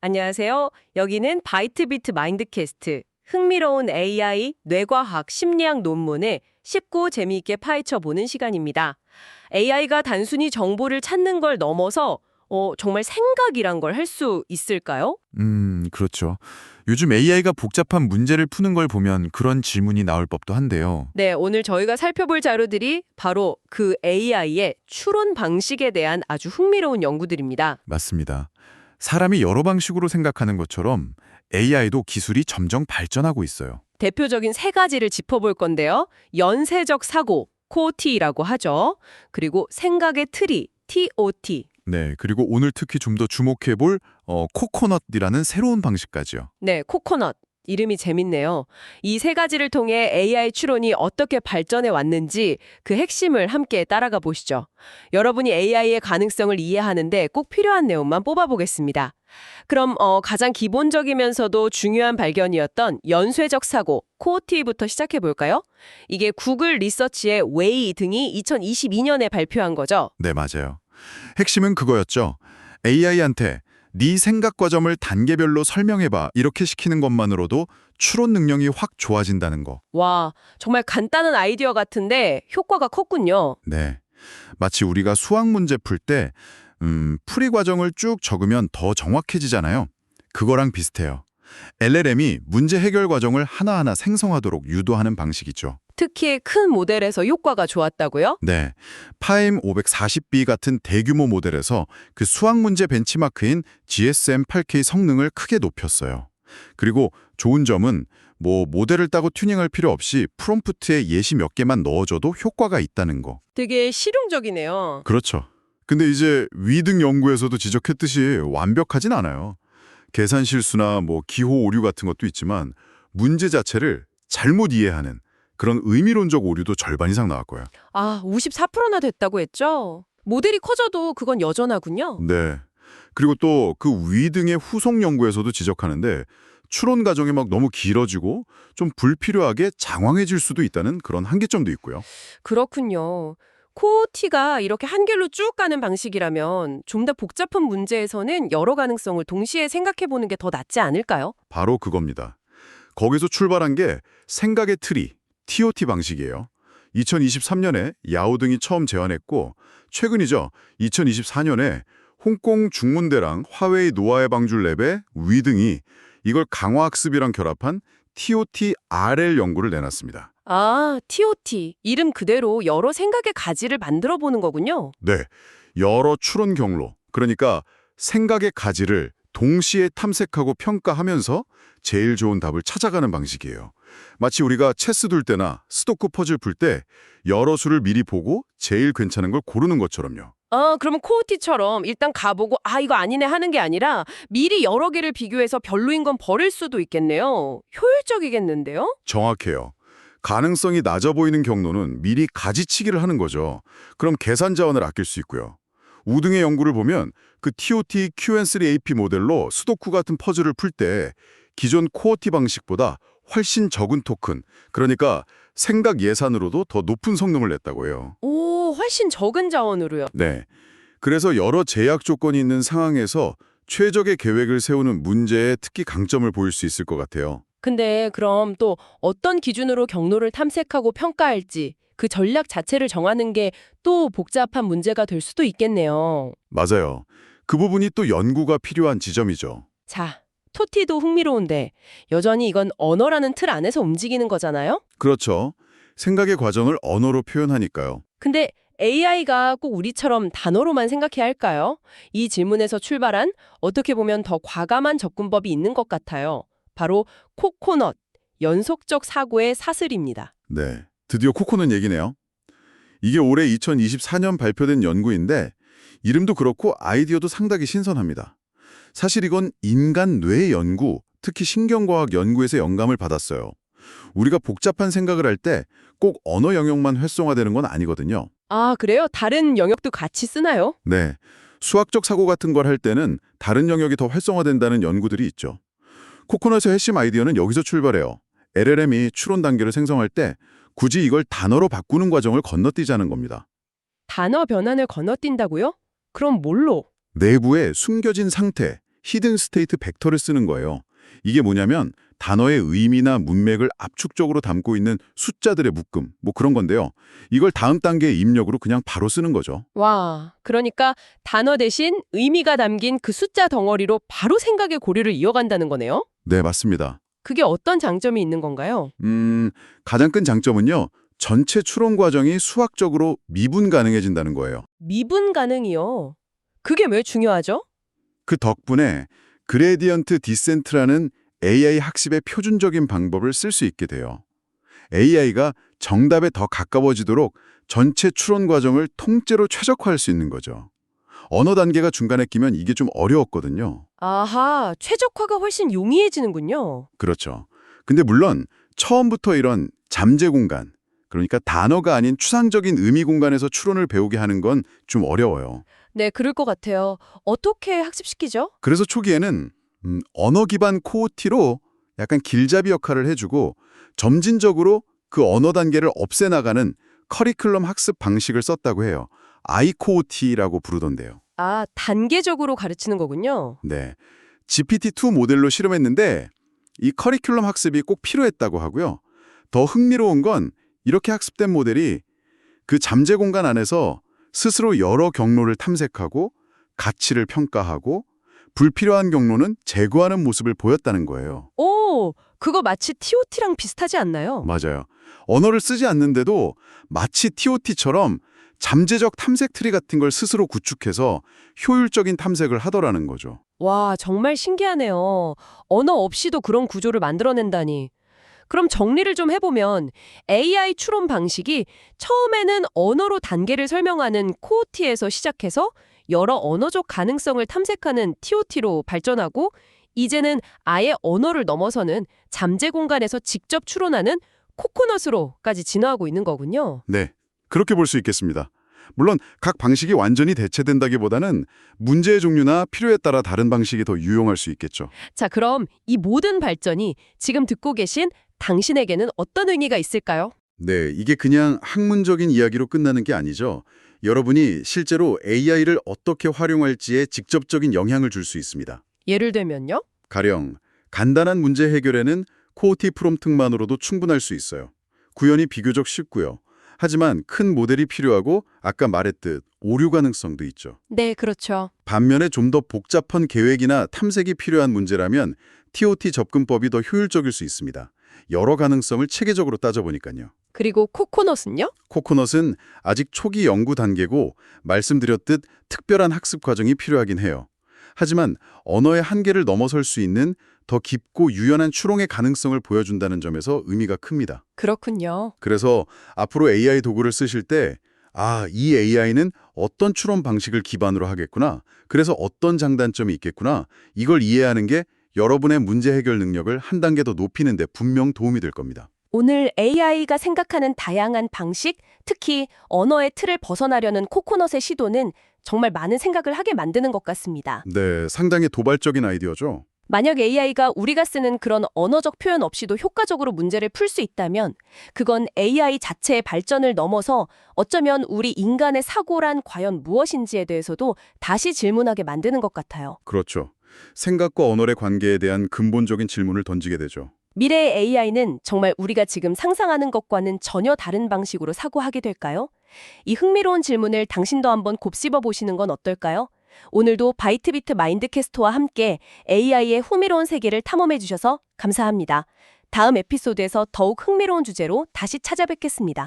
안녕하세요. 여기는 바이트비트 마인드캐스트. 흥미로운 AI, 뇌과학, 심리학 논문을 쉽고 재미있게 파헤쳐 보는 시간입니다. AI가 단순히 정보를 찾는 걸 넘어서 정말 생각이란 걸 할 수 있을까요? 그렇죠. 요즘 AI가 복잡한 문제를 푸는 걸 보면 그런 질문이 나올 법도 한데요. 네, 오늘 저희가 살펴볼 자료들이 바로 그 AI의 추론 방식에 대한 아주 흥미로운 연구들입니다. 맞습니다. 사람이 여러 방식으로 생각하는 것처럼 AI도 기술이 점점 발전하고 있어요. 대표적인 세 가지를 짚어볼 건데요. 연쇄적 사고, 코티라고 하죠. 그리고 생각의 트리, TOT. 네, 그리고 오늘 특히 좀 더 주목해 볼 코코넛이라는 새로운 방식까지요. 네, 코코넛. 이름이 재밌네요. 이 세 가지를 통해 AI 추론이 어떻게 발전해 왔는지 그 핵심을 함께 따라가 보시죠. 여러분이 AI의 가능성을 이해하는데 꼭 필요한 내용만 뽑아보겠습니다. 그럼 가장 기본적이면서도 중요한 발견이었던 연쇄적 사고, 코어티부터 시작해 볼까요? 이게 구글 리서치의 웨이 등이 2022년에 발표한 거죠. 네, 맞아요. 핵심은 그거였죠. AI한테 네 생각 과정을 단계별로 설명해봐 이렇게 시키는 것만으로도 추론 능력이 확 좋아진다는 거. 와, 정말 간단한 아이디어 같은데 효과가 컸군요. 네. 마치 우리가 수학 문제 풀 때 풀이 과정을 쭉 적으면 더 정확해지잖아요. 그거랑 비슷해요. LLM이 문제 해결 과정을 하나하나 생성하도록 유도하는 방식이죠. 특히 큰 모델에서 효과가 좋았다고요? 네. 파임 540B 같은 대규모 모델에서 그 수학 문제 벤치마크인 GSM-8K 성능을 크게 높였어요. 그리고 좋은 점은 모델을 따고 튜닝할 필요 없이 프롬프트에 예시 몇 개만 넣어줘도 효과가 있다는 거. 되게 실용적이네요. 그렇죠. 근데 이제 위등 연구에서도 지적했듯이 완벽하진 않아요. 계산 실수나 기호 오류 같은 것도 있지만 문제 자체를 잘못 이해하는 그런 의미론적 오류도 절반 이상 나왔고요. 아, 54%나 됐다고 했죠? 모델이 커져도 그건 여전하군요. 네. 그리고 또 그 위등의 후속 연구에서도 지적하는데 추론 과정이 너무 길어지고 좀 불필요하게 장황해질 수도 있다는 그런 한계점도 있고요. 그렇군요. 코어티가 이렇게 한 길로 쭉 가는 방식이라면 좀 더 복잡한 문제에서는 여러 가능성을 동시에 생각해 보는 게 더 낫지 않을까요? 바로 그겁니다. 거기서 출발한 게 생각의 트리, TOT 방식이에요. 2023년에 야오등이 처음 제안했고 최근이죠. 2024년에 홍콩 중문대랑 화웨이 노아의 방줄랩의 위등이 이걸 강화학습이랑 결합한 TOT-RL 연구를 내놨습니다. 아, TOT. 이름 그대로 여러 생각의 가지를 만들어 보는 거군요. 네, 여러 추론 경로, 그러니까 생각의 가지를 동시에 탐색하고 평가하면서 제일 좋은 답을 찾아가는 방식이에요. 마치 우리가 체스 둘 때나 스도쿠 퍼즐 풀 때 여러 수를 미리 보고 제일 괜찮은 걸 고르는 것처럼요. 아, 그러면 코어티처럼 일단 가보고 아, 이거 아니네 하는 게 아니라 미리 여러 개를 비교해서 별로인 건 버릴 수도 있겠네요. 효율적이겠는데요? 정확해요. 가능성이 낮아 보이는 경로는 미리 가지치기를 하는 거죠. 그럼 계산 자원을 아낄 수 있고요. 우등의 연구를 보면 그 TOT QN3AP 모델로 수도쿠 같은 퍼즐을 풀 때 기존 코어티 방식보다 훨씬 적은 토큰, 그러니까 생각 예산으로도 더 높은 성능을 냈다고 해요. 오, 훨씬 적은 자원으로요. 네. 그래서 여러 제약 조건이 있는 상황에서 최적의 계획을 세우는 문제에 특히 강점을 보일 수 있을 것 같아요. 근데 그럼 또 어떤 기준으로 경로를 탐색하고 평가할지 그 전략 자체를 정하는 게 또 복잡한 문제가 될 수도 있겠네요. 맞아요. 그 부분이 또 연구가 필요한 지점이죠. 자, 토티도 흥미로운데 여전히 이건 언어라는 틀 안에서 움직이는 거잖아요? 그렇죠. 생각의 과정을 언어로 표현하니까요. 근데 AI가 꼭 우리처럼 단어로만 생각해야 할까요? 이 질문에서 출발한 어떻게 보면 더 과감한 접근법이 있는 것 같아요. 바로 코코넛, 연속적 사고의 사슬입니다. 네. 드디어 코코넛 얘기네요. 이게 올해 2024년 발표된 연구인데 이름도 그렇고 아이디어도 상당히 신선합니다. 사실 이건 인간 뇌 연구, 특히 신경과학 연구에서 영감을 받았어요. 우리가 복잡한 생각을 할 때 꼭 언어 영역만 활성화되는 건 아니거든요. 아, 그래요? 다른 영역도 같이 쓰나요? 네. 수학적 사고 같은 걸 할 때는 다른 영역이 더 활성화된다는 연구들이 있죠. 코코넛의 핵심 아이디어는 여기서 출발해요. LLM이 추론 단계를 생성할 때 굳이 이걸 단어로 바꾸는 과정을 건너뛰자는 겁니다. 단어 변환을 건너뛴다고요? 그럼 뭘로? 내부에 숨겨진 상태, 히든 스테이트 벡터를 쓰는 거예요. 이게 뭐냐면 단어의 의미나 문맥을 압축적으로 담고 있는 숫자들의 묶음, 뭐 그런 건데요. 이걸 다음 단계의 입력으로 그냥 바로 쓰는 거죠. 와, 그러니까 단어 대신 의미가 담긴 그 숫자 덩어리로 바로 생각의 고리를 이어간다는 거네요? 네, 맞습니다. 그게 어떤 장점이 있는 건가요? 가장 큰 장점은요. 전체 추론 과정이 수학적으로 미분 가능해진다는 거예요. 미분 가능이요. 그게 왜 중요하죠? 그 덕분에 그레디언트 디센트라는 AI 학습의 표준적인 방법을 쓸 수 있게 돼요. AI가 정답에 더 가까워지도록 전체 추론 과정을 통째로 최적화할 수 있는 거죠. 언어 단계가 중간에 끼면 이게 좀 어려웠거든요. 아하, 최적화가 훨씬 용이해지는군요. 그렇죠. 근데 물론 처음부터 이런 잠재 공간, 그러니까 단어가 아닌 추상적인 의미 공간에서 추론을 배우게 하는 건 좀 어려워요. 네, 그럴 것 같아요. 어떻게 학습시키죠? 그래서 초기에는 언어 기반 코어티로 약간 길잡이 역할을 해주고 점진적으로 그 언어 단계를 없애나가는 커리큘럼 학습 방식을 썼다고 해요. ICOT라고 부르던데요. 아, 단계적으로 가르치는 거군요. 네, GPT-2 모델로 실험했는데 이 커리큘럼 학습이 꼭 필요했다고 하고요. 더 흥미로운 건 이렇게 학습된 모델이 그 잠재 공간 안에서 스스로 여러 경로를 탐색하고 가치를 평가하고 불필요한 경로는 제거하는 모습을 보였다는 거예요. 오, 그거 마치 TOT랑 비슷하지 않나요? 맞아요. 언어를 쓰지 않는데도 마치 TOT처럼 잠재적 탐색 트리 같은 걸 스스로 구축해서 효율적인 탐색을 하더라는 거죠. 와, 정말 신기하네요. 언어 없이도 그런 구조를 만들어낸다니. 그럼 정리를 좀 해보면 AI 추론 방식이 처음에는 언어로 단계를 설명하는 코어티에서 시작해서 여러 언어적 가능성을 탐색하는 TOT로 발전하고 이제는 아예 언어를 넘어서는 잠재 공간에서 직접 추론하는 코코넛으로까지 진화하고 있는 거군요. 네, 그렇게 볼 수 있겠습니다. 물론 각 방식이 완전히 대체된다기보다는 문제의 종류나 필요에 따라 다른 방식이 더 유용할 수 있겠죠. 자, 그럼 이 모든 발전이 지금 듣고 계신 당신에게는 어떤 의미가 있을까요? 네, 이게 그냥 학문적인 이야기로 끝나는 게 아니죠. 여러분이 실제로 AI를 어떻게 활용할지에 직접적인 영향을 줄 수 있습니다. 예를 들면요? 가령 간단한 문제 해결에는 코어티 프롬프트만으로도 충분할 수 있어요. 구현이 비교적 쉽고요. 하지만 큰 모델이 필요하고 아까 말했듯 오류 가능성도 있죠. 네, 그렇죠. 반면에 좀 더 복잡한 계획이나 탐색이 필요한 문제라면 TOT 접근법이 더 효율적일 수 있습니다. 여러 가능성을 체계적으로 따져보니까요. 그리고 코코넛은요? 코코넛은 아직 초기 연구 단계고 말씀드렸듯 특별한 학습 과정이 필요하긴 해요. 하지만 언어의 한계를 넘어설 수 있는 더 깊고 유연한 추론의 가능성을 보여준다는 점에서 의미가 큽니다. 그렇군요. 그래서 앞으로 AI 도구를 쓰실 때 이 AI는 어떤 추론 방식을 기반으로 하겠구나. 그래서 어떤 장단점이 있겠구나. 이걸 이해하는 게 여러분의 문제 해결 능력을 한 단계 더 높이는 데 분명 도움이 될 겁니다. 오늘 AI가 생각하는 다양한 방식, 특히 언어의 틀을 벗어나려는 코코넛의 시도는 정말 많은 생각을 하게 만드는 것 같습니다. 네, 상당히 도발적인 아이디어죠. 만약 AI가 우리가 쓰는 그런 언어적 표현 없이도 효과적으로 문제를 풀 수 있다면 그건 AI 자체의 발전을 넘어서 어쩌면 우리 인간의 사고란 과연 무엇인지에 대해서도 다시 질문하게 만드는 것 같아요. 그렇죠. 생각과 언어의 관계에 대한 근본적인 질문을 던지게 되죠. 미래의 AI는 정말 우리가 지금 상상하는 것과는 전혀 다른 방식으로 사고하게 될까요? 이 흥미로운 질문을 당신도 한번 곱씹어 보시는 건 어떨까요? 오늘도 바이트비트 마인드캐스트와 함께 AI의 흥미로운 세계를 탐험해 주셔서 감사합니다. 다음 에피소드에서 더욱 흥미로운 주제로 다시 찾아뵙겠습니다.